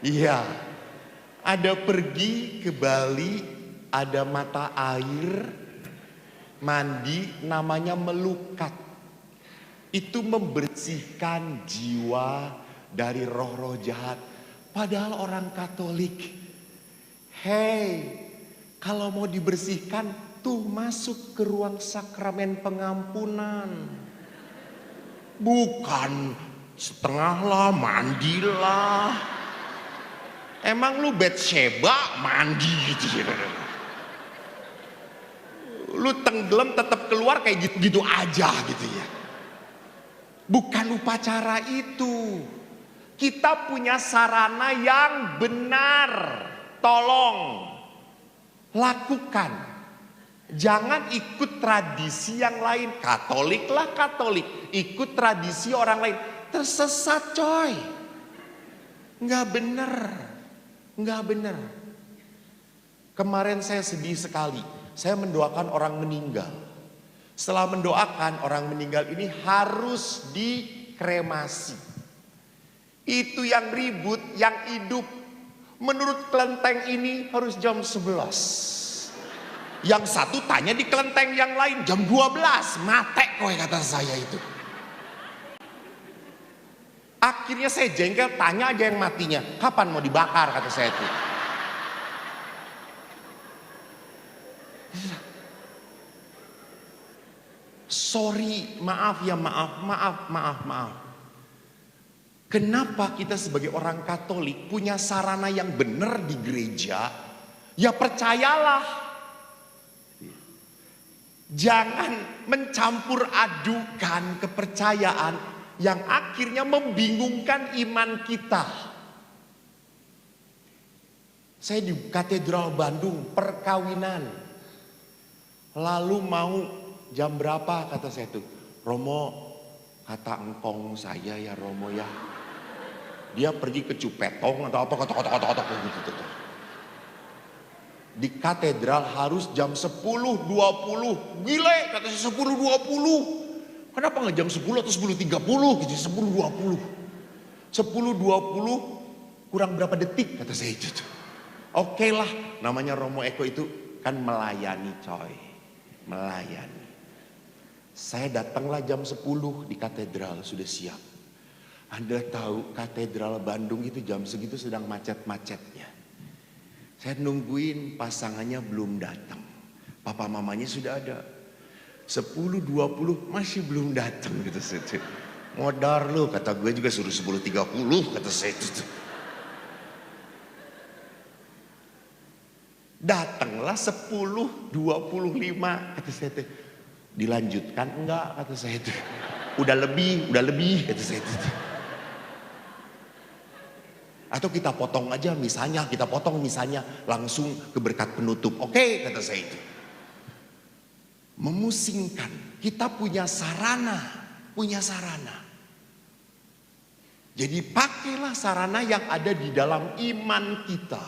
Iya. Ada pergi ke Bali, ada mata air, mandi namanya melukat. Itu membersihkan jiwa dari roh-roh jahat. Padahal orang Katolik, hei, kalau mau dibersihkan tuh masuk ke ruang sakramen pengampunan. Bukan setengah lah, mandilah. Emang lu Betsheba mandi gitu ya. Lu tenggelam tetap keluar kayak gitu-gitu aja gitu ya. Bukan upacara itu. Kita punya sarana yang benar. Tolong lakukan. Jangan ikut tradisi yang lain. Katolik lah Katolik. Ikut tradisi orang lain. Tersesat coy. Nggak bener. Nggak bener. Kemarin saya sedih sekali. Saya mendoakan orang meninggal. Setelah mendoakan orang meninggal ini harus dikremasi. Itu yang ribut, yang hidup. Menurut kelenteng ini harus jam 11. Yang satu tanya di kelenteng yang lain jam 12. Mate kowe kata saya itu. Akhirnya saya jengkel, tanya aja yang matinya. Kapan mau dibakar kata saya itu. Sorry, maaf ya maaf. Kenapa kita sebagai orang Katolik punya sarana yang benar di gereja? Ya percayalah. Jangan mencampur adukan kepercayaan yang akhirnya membingungkan iman kita. Saya di Katedral Bandung perkawinan. Lalu mau jam berapa kata saya tuh. Romo, kata engkong saya ya Romo ya. Dia pergi ke Cupetong atau apa kotok gitu. Di katedral harus jam 10.20. Gile kata saya 10.20. Kenapa nggak jam 10 atau 10.30 gitu, 10.20. 10.20 kurang berapa detik kata saya itu. Oke lah, namanya Romo Eko itu kan melayani coy. Melayani. Saya datanglah jam 10 di katedral sudah siap. Anda tahu katedral Bandung itu jam segitu sedang macet-macetnya. Saya nungguin pasangannya belum datang. Papa mamanya sudah ada. 10.20 masih belum datang gitu saya. Modar lu kata gue juga suruh 10.30 kata saya itu. Datanglah 10.25 kata saya itu. Dilanjutkan enggak kata saya itu. Udah lebih kata saya itu. Atau kita potong aja misalnya, langsung ke berkat penutup. Oke kata saya itu. Memusingkan, kita punya sarana. Jadi pakailah sarana yang ada di dalam iman kita.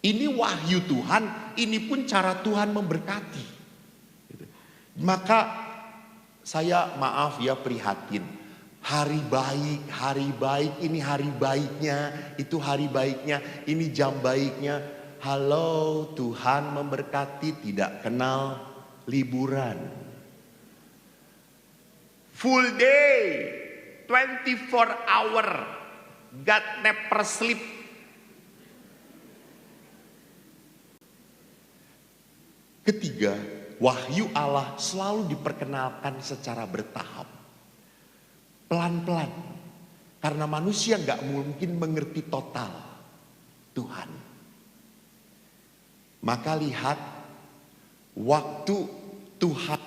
Ini wahyu Tuhan, ini pun cara Tuhan memberkati. Maka saya maaf ya prihatin. Hari baik, ini hari baiknya, itu hari baiknya, ini jam baiknya. Halo, Tuhan memberkati, tidak kenal liburan. Full day, 24 hour. God never sleep. Ketiga, wahyu Allah selalu diperkenalkan secara bertahap. Pelan-pelan. Karena manusia gak mungkin mengerti total Tuhan. Maka lihat, waktu Tuhan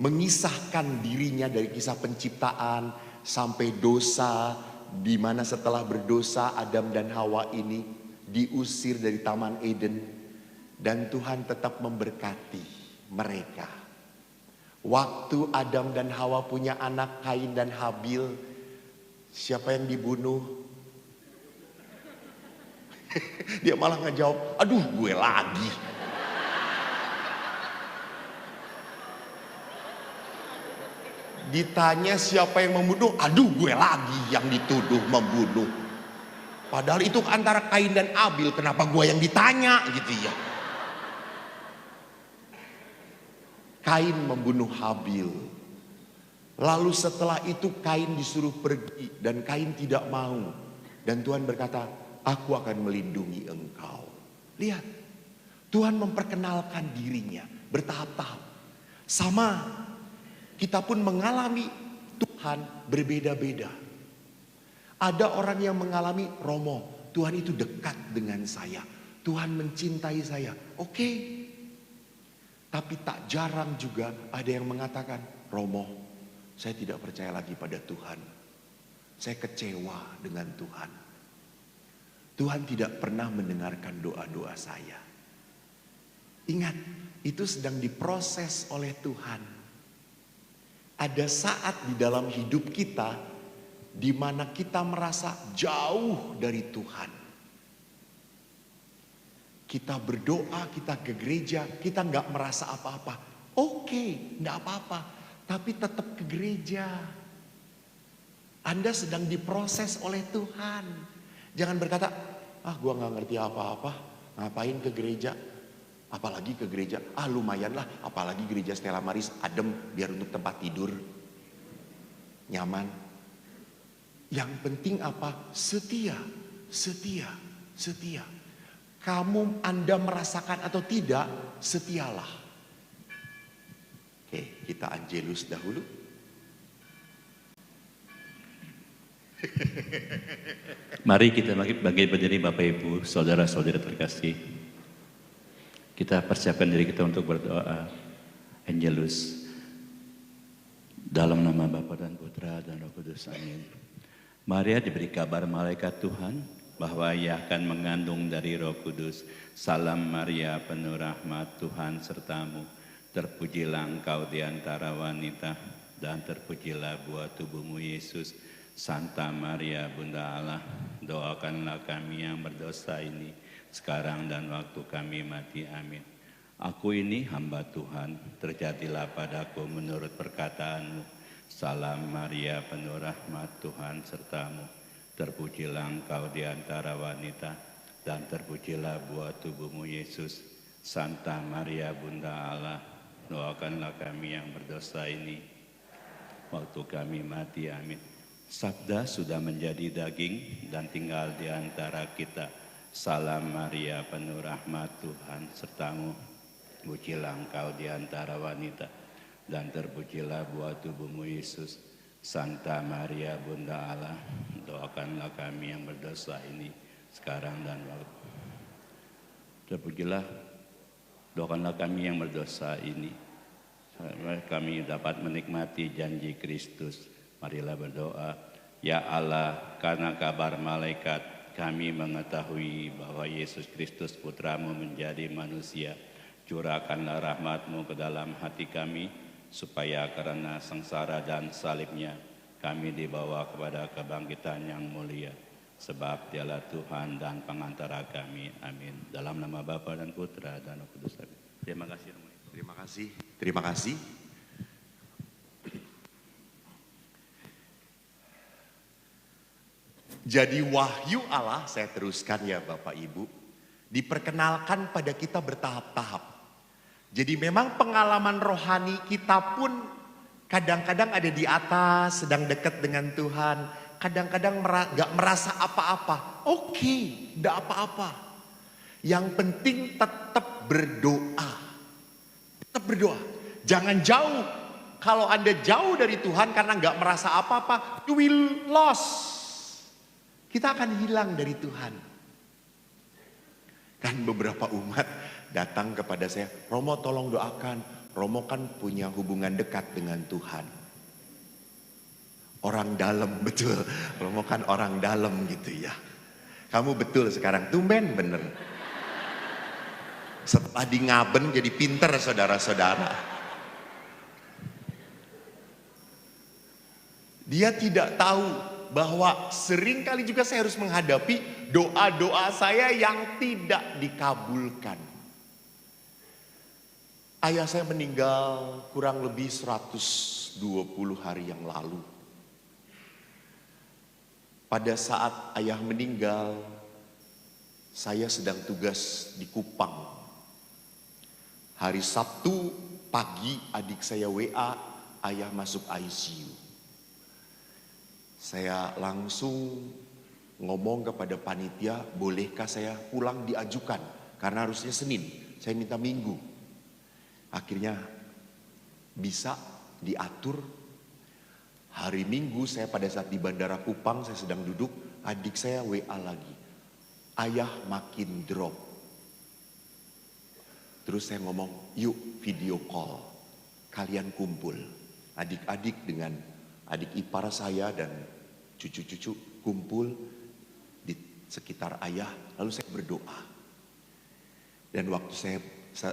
mengisahkan dirinya dari kisah penciptaan sampai dosa, di mana setelah berdosa Adam dan Hawa ini diusir dari Taman Eden. Dan Tuhan tetap memberkati mereka. Waktu Adam dan Hawa punya anak Kain dan Habil, siapa yang dibunuh? Dia malah ngejawab, aduh gue lagi. Ditanya siapa yang membunuh, aduh gue lagi yang dituduh membunuh. Padahal itu antara Kain dan Abil, kenapa gue yang ditanya gitu ya. Kain membunuh Habil. Lalu setelah itu Kain disuruh pergi dan Kain tidak mau. Dan Tuhan berkata, aku akan melindungi engkau. Lihat, Tuhan memperkenalkan dirinya bertahap-tahap. Sama, kita pun mengalami Tuhan berbeda-beda. Ada orang yang mengalami Romo, Tuhan itu dekat dengan saya. Tuhan mencintai saya. Oke. Tapi tak jarang juga ada yang mengatakan, Romo, saya tidak percaya lagi pada Tuhan. Saya kecewa dengan Tuhan. Tuhan tidak pernah mendengarkan doa-doa saya. Ingat, itu sedang diproses oleh Tuhan. Ada saat di dalam hidup kita di mana kita merasa jauh dari Tuhan. Kita berdoa, kita ke gereja, kita nggak merasa apa-apa. Oke, nggak apa-apa, tapi tetap ke gereja. Anda sedang diproses oleh Tuhan. Jangan berkata, gua nggak ngerti apa-apa, ngapain ke gereja? Apalagi ke gereja, lumayan lah, apalagi gereja Stella Maris, adem, biar untuk tempat tidur. Nyaman. Yang penting apa? Setia, setia, setia. Kamu Anda merasakan atau tidak, setialah. Oke, kita Angelus dahulu. Mari kita bagi berdiri Bapak Ibu, saudara-saudara terkasih. Kita persiapkan diri kita untuk berdoa. Angelus. Dalam nama Bapa dan Putra dan Roh Kudus, amin. Maria diberi kabar malaikat Tuhan bahwa ia akan mengandung dari Roh Kudus. Salam Maria, penuh rahmat, Tuhan sertamu. Terpujilah engkau di antara wanita, dan terpujilah buah tubuhmu Yesus. Santa Maria, Bunda Allah, doakanlah kami yang berdosa ini, sekarang dan waktu kami mati. Amin. Aku ini hamba Tuhan, terjadilah padaku menurut perkataanmu. Salam Maria, penuh rahmat, Tuhan sertamu. Terpujilah engkau di antara wanita, dan terpujilah buah tubuhmu Yesus. Santa Maria, Bunda Allah, doakanlah kami yang berdosa ini, waktu kami mati. Amin. Sabda sudah menjadi daging dan tinggal di antara kita. Salam Maria, penuh rahmat, Tuhan sertamu. Pujilah engkau di antara wanita, dan terpujilah buah tubuhmu Yesus. Santa Maria, Bunda Allah, doakanlah kami yang berdosa ini, sekarang dan waktu. Terpujilah, doakanlah kami yang berdosa ini, kami dapat menikmati janji Kristus. Marilah berdoa. Ya Allah, karena kabar malaikat kami mengetahui bahwa Yesus Kristus Putramu menjadi manusia. Curahkanlah rahmat-Mu ke dalam hati kami, supaya karena sengsara dan salibnya kami dibawa kepada kebangkitan yang mulia. Sebab Dialah Tuhan dan pengantara kami. Amin. Dalam nama Bapa dan Putra dan Roh Kudus. Terima kasih. Terima kasih. Terima kasih. Jadi wahyu Allah, saya teruskan ya Bapak Ibu, diperkenalkan pada kita bertahap-tahap. Jadi memang pengalaman rohani kita pun Kadang-kadang ada di atas, sedang dekat dengan Tuhan. Kadang-kadang gak merasa apa-apa. Oke, gak apa-apa. Yang penting tetap berdoa. Tetap berdoa. Jangan jauh. Kalau Anda jauh dari Tuhan karena gak merasa apa-apa, you will lost. Kita akan hilang dari Tuhan. Kan beberapa umat datang kepada saya, Romo tolong doakan. Romo kan punya hubungan dekat dengan Tuhan. Orang dalam, betul. Romo kan orang dalam gitu ya. Kamu betul sekarang, tumben bener. Setelah di Ngaben jadi pinter saudara-saudara. Dia tidak tahu bahwa sering kali juga saya harus menghadapi doa-doa saya yang tidak dikabulkan. Ayah saya meninggal kurang lebih 120 hari yang lalu. Pada saat ayah meninggal, saya sedang tugas di Kupang. Hari Sabtu pagi adik saya WA, ayah masuk ICU. Saya langsung ngomong kepada panitia, bolehkah saya pulang diajukan? Karena harusnya Senin, saya minta Minggu. Akhirnya bisa diatur. Hari Minggu saya pada saat di Bandara Kupang, saya sedang duduk, adik saya WA lagi. Ayah makin drop. Terus saya ngomong, yuk video call. Kalian kumpul. Adik-adik dengan adik ipar saya dan cucu-cucu kumpul di sekitar ayah. Lalu saya berdoa. Dan waktu saya